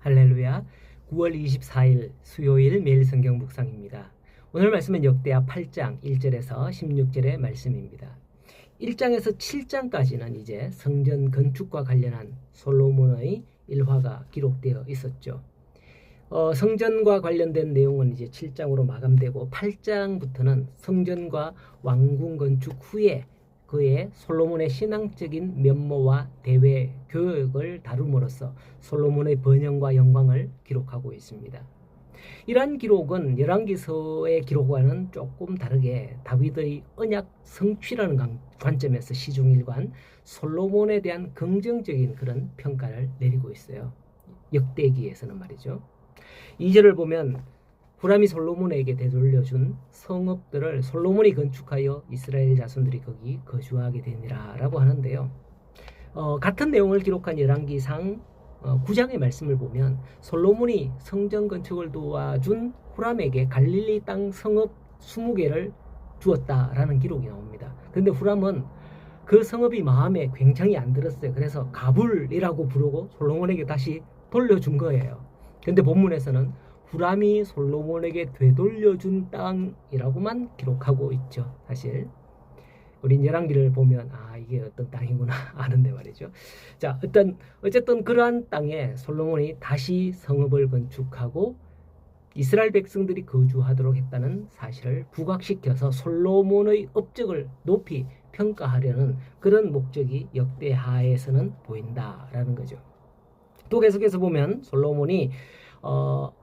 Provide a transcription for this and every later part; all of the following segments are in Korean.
할렐루야. 9월 24일 수요일 매일 성경 묵상입니다. 오늘 말씀은 역대하 8장 1절에서 16절의 말씀입니다. 1장에서 7장까지는 이제 성전 건축과 관련한 솔로몬의 일화가 기록되어 있었죠. 성전과 관련된 내용은 이제 7장으로 마감되고 8장부터는 성전과 왕궁 건축 후에 그의 솔로몬의 신앙적인 면모와 대외 교역을 다룸으로써 솔로몬의 번영과 영광을 기록하고 있습니다. 이러한 기록은 열왕기서의 기록과는 조금 다르게 다윗의 언약 성취라는 관점에서 시중일관 솔로몬에 대한 긍정적인 그런 평가를 내리고 있어요. 역대기에서는 말이죠. 2절을 보면 후람이 솔로몬에게 되돌려준 성읍들을 솔로몬이 건축하여 이스라엘 자손들이 거기 거주하게 되니라 라고 하는데요. 같은 내용을 기록한 열왕기상 9장의 말씀을 보면 솔로몬이 성전 건축을 도와준 후람에게 갈릴리 땅 성읍 20개를 주었다라는 기록이 나옵니다. 그런데 후람은 그 성읍이 마음에 굉장히 안 들었어요. 그래서 가불이라고 부르고 솔로몬에게 다시 돌려준 거예요. 그런데 본문에서는 후람이 솔로몬에게 되돌려준 땅이라고만 기록하고 있죠. 사실 우린 열왕기를 보면 이게 어떤 땅이구나 아는데 말이죠. 자, 어쨌든 그러한 땅에 솔로몬이 다시 성읍을 건축하고 이스라엘 백성들이 거주하도록 했다는 사실을 부각시켜서 솔로몬의 업적을 높이 평가하려는 그런 목적이 역대하에서는 보인다라는 거죠. 또 계속해서 보면 솔로몬이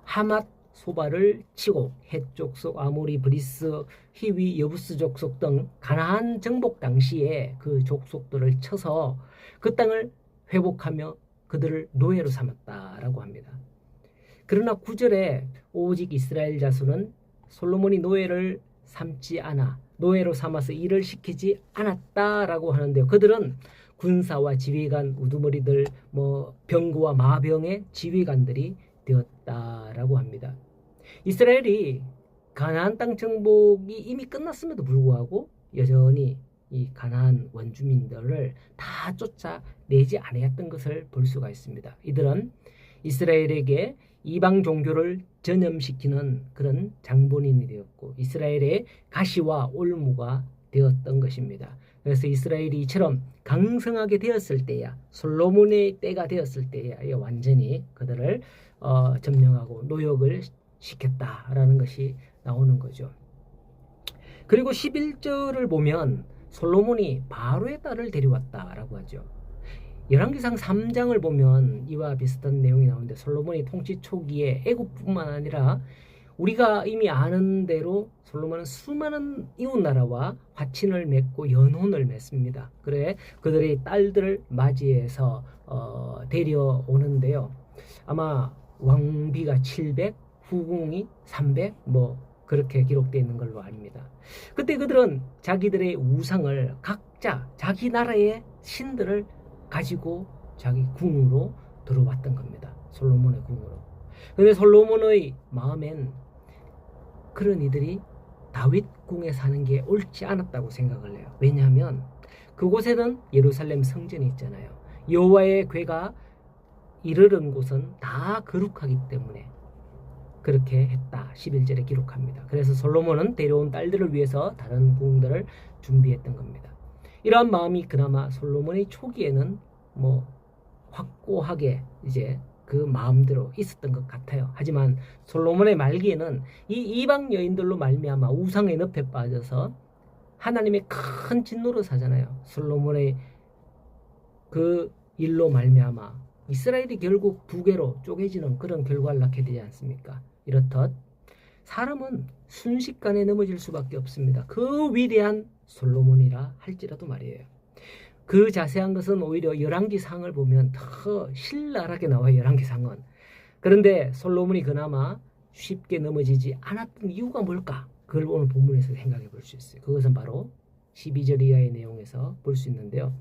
하맛 소바를 치고 헷 족속, 아모리, 브리스, 히위, 여부스 족속 등 가나안 정복 당시에 그 족속들을 쳐서 그 땅을 회복하며 그들을 노예로 삼았다라고 합니다. 그러나 9절에 오직 이스라엘 자손은 솔로몬이 노예를 삼지 않아 노예로 삼아서 일을 시키지 않았다라고 하는데요. 그들은 군사와 지휘관, 우두머리들, 병거와 마병의 지휘관들이 되었다라고 합니다. 이스라엘이 가나안 땅 정복이 이미 끝났음에도 불구하고 여전히 이 가나안 원주민들을 다 쫓아내지 않았던 것을 볼 수가 있습니다. 이들은 이스라엘에게 이방 종교를 전염시키는 그런 장본인이 되었고 이스라엘의 가시와 올무가 되었던 것입니다. 그래서 이스라엘이 이처럼 강성하게 되었을 때야 솔로몬의 때가 되었을 때야 완전히 그들을 점령하고 노역을 시켰다라는 것이 나오는 거죠. 그리고 11절을 보면 솔로몬이 바로의 딸을 데려왔다라고 하죠. 열왕기상 3장을 보면 이와 비슷한 내용이 나오는데 솔로몬이 통치 초기에 애굽뿐만 아니라 우리가 이미 아는 대로 솔로몬은 수많은 이웃나라와 화친을 맺고 연혼을 맺습니다. 그래 그들의 딸들을 맞이해서 데려오는데요. 아마 왕비가 700, 후궁이 300 그렇게 기록되어 있는 걸로 압니다. 그때 그들은 자기들의 우상을 각자 자기 나라의 신들을 가지고 자기 궁으로 들어왔던 겁니다. 솔로몬의 궁으로. 그런데 솔로몬의 마음엔 그런 이들이 다윗 궁에 사는 게 옳지 않았다고 생각을 해요. 왜냐하면 그곳에는 예루살렘 성전이 있잖아요. 여호와의 궤가 이르는 곳은 다 거룩하기 때문에 그렇게 했다. 11절에 기록합니다. 그래서 솔로몬은 데려온 딸들을 위해서 다른 궁들을 준비했던 겁니다. 이러한 마음이 그나마 솔로몬의 초기에는 확고하게 이제 그 마음대로 있었던 것 같아요. 하지만 솔로몬의 말기에는 이 이방 여인들로 말미암아 우상의 늪에 빠져서 하나님의 큰 진노를 사잖아요. 솔로몬의 그 일로 말미암아 이스라엘이 결국 두 개로 쪼개지는 그런 결과를 낳게 되지 않습니까? 이렇듯 사람은 순식간에 넘어질 수밖에 없습니다. 그 위대한 솔로몬이라 할지라도 말이에요. 그 자세한 것은 오히려 열왕기상을 보면 더 신랄하게 나와요. 열왕기상은. 그런데 솔로몬이 그나마 쉽게 넘어지지 않았던 이유가 뭘까? 그걸 오늘 본문에서 생각해 볼 수 있어요. 그것은 바로 12절 이하의 내용에서 볼 수 있는데요.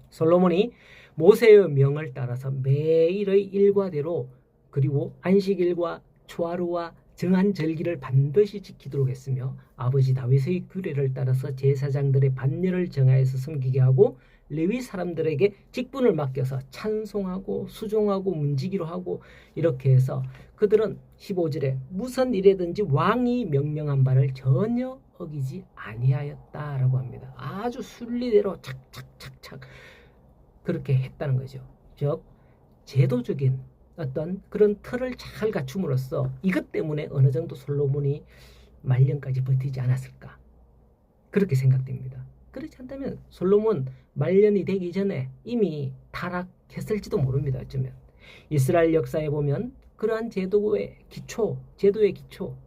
솔로몬이 모세의 명을 따라서 매일의 일과대로 그리고 안식일과 초하루와 정한 절기를 반드시 지키도록 했으며 아버지 다윗의 규례를 따라서 제사장들의 반열을 정하여서 섬기게 하고 레위 사람들에게 직분을 맡겨서 찬송하고 수종하고 문지기로 하고 이렇게 해서 그들은 15절에 무슨 일에든지 왕이 명령한 바를 전혀 어기지 아니하였다라고 합니다. 아주 순리대로 착착착착 그렇게 했다는 거죠. 즉 제도적인 어떤 그런 틀을 잘 갖춤으로써 이것 때문에 어느 정도 솔로몬이 말년까지 버티지 않았을까 그렇게 생각됩니다. 그렇지 않다면 솔로몬 말년이 되기 전에 이미 타락했을지도 모릅니다. 어쩌면 이스라엘 역사에 보면 그러한 제도의 기초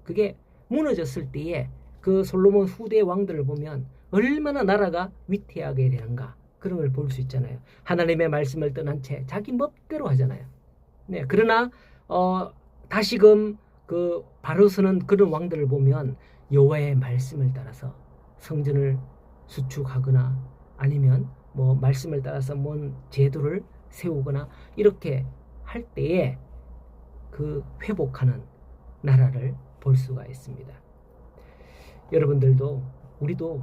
그게 무너졌을 때에 그 솔로몬 후대 왕들을 보면 얼마나 나라가 위태하게 되는가 그런 걸 볼 수 있잖아요. 하나님의 말씀을 떠난 채 자기 멋대로 하잖아요. 네, 그러나 다시금 그 바로서는 그런 왕들을 보면 여호와의 말씀을 따라서 성전을 수축하거나 아니면 뭐 말씀을 따라서 뭔 제도를 세우거나 이렇게 할 때에 그 회복하는 나라를 볼 수가 있습니다. 여러분들도 우리도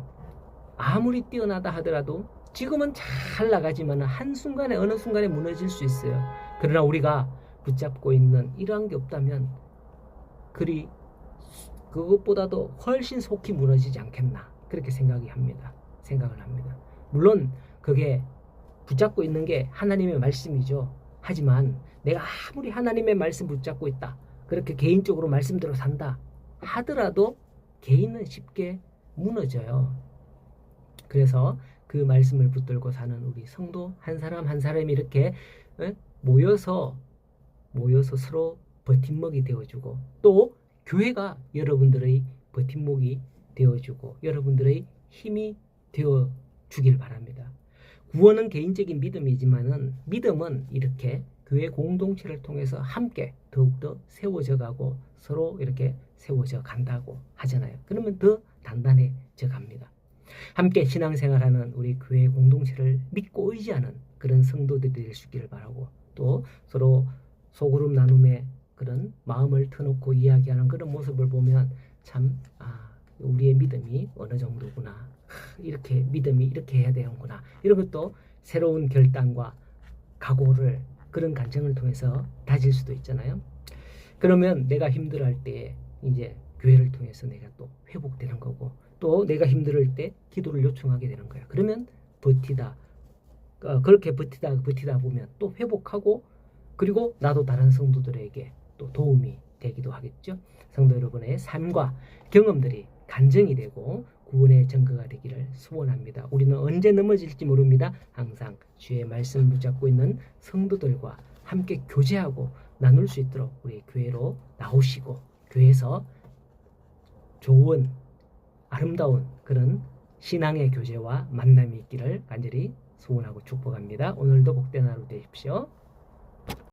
아무리 뛰어나다 하더라도 지금은 잘 나가지만 한순간에 어느 순간에 무너질 수 있어요. 그러나 우리가 붙잡고 있는 이러한 게 없다면 그것보다도 훨씬 속히 무너지지 않겠나 그렇게 생각을 합니다. 물론 그게 붙잡고 있는 게 하나님의 말씀이죠. 하지만 내가 아무리 하나님의 말씀 붙잡고 있다 그렇게 개인적으로 말씀대로 산다 하더라도 개인은 쉽게 무너져요. 그래서 그 말씀을 붙들고 사는 우리 성도 한 사람 한 사람이 이렇게 모여서 서로 버팀목이 되어주고 또 교회가 여러분들의 버팀목이 되어주고 여러분들의 힘이 되어주길 바랍니다. 구원은 개인적인 믿음이지만은 믿음은 이렇게 교회 공동체를 통해서 함께 더욱더 세워져 가고 서로 이렇게 세워져 간다고 하잖아요. 그러면 더 단단해져 갑니다. 함께 신앙생활하는 우리 교회 공동체를 믿고 의지하는 그런 성도들이 될 수 있기를 바라고 또 서로 소그룹 나눔의 그런 마음을 터놓고 이야기하는 그런 모습을 보면 참 우리의 믿음이 어느 정도구나 이렇게 믿음이 이렇게 해야 되는구나 이런 것도 새로운 결단과 각오를 그런 간증을 통해서 다질 수도 있잖아요. 그러면 내가 힘들어할 때 이제 교회를 통해서 내가 또 회복되는 거고 또 내가 힘들 때 기도를 요청하게 되는 거야. 그러면 그렇게 버티다 보면 또 회복하고 그리고 나도 다른 성도들에게 또 도움이 되기도 하겠죠. 성도 여러분의 삶과 경험들이 간증이 되고 구원의 증거가 되기를 소원합니다. 우리는 언제 넘어질지 모릅니다. 항상 주의 말씀을 붙잡고 있는 성도들과 함께 교제하고 나눌 수 있도록 우리 교회로 나오시고 교회에서 좋은 아름다운 그런 신앙의 교제와 만남이 있기를 간절히 소원하고 축복합니다. 오늘도 복된 하루 되십시오.